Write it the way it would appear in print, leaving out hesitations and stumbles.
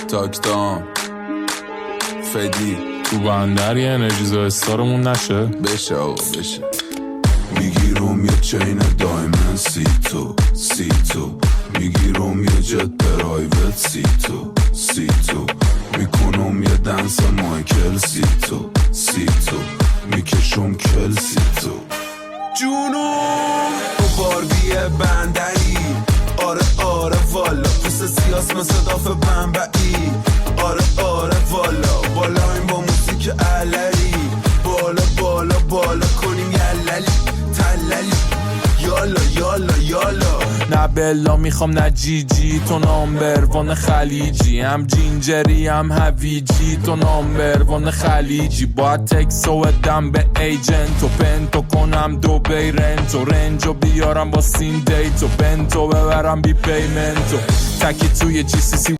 تاکتام فدی تو بندر یه انرژیزا استارمون نشه. بشه آقا بشه. میگیرم یه چین دایمن سی تو میگیرم یه جت پرایوت سی تو میکنم یه دنس مایکل سی تو میکشم کل سی تو جونم تو باربی بندری. آره والا پوست سیاس مثل داف بمبئی. آره والا بالا این با موسیک علری. بالا کنیم یللی تللی. یالا نه بلا میخوام نه جیجی، تو نامبر وان خلیجی، هم جینجری هم هویجی، تو نامبر وان خلیجی. باید تکسو بدم به ایجنت و پنتو کنم دو بیرنتو، رنجو بیارم با سین دیتو، بنتو ببرم بی پیمنتو، تکی توی جی سی سی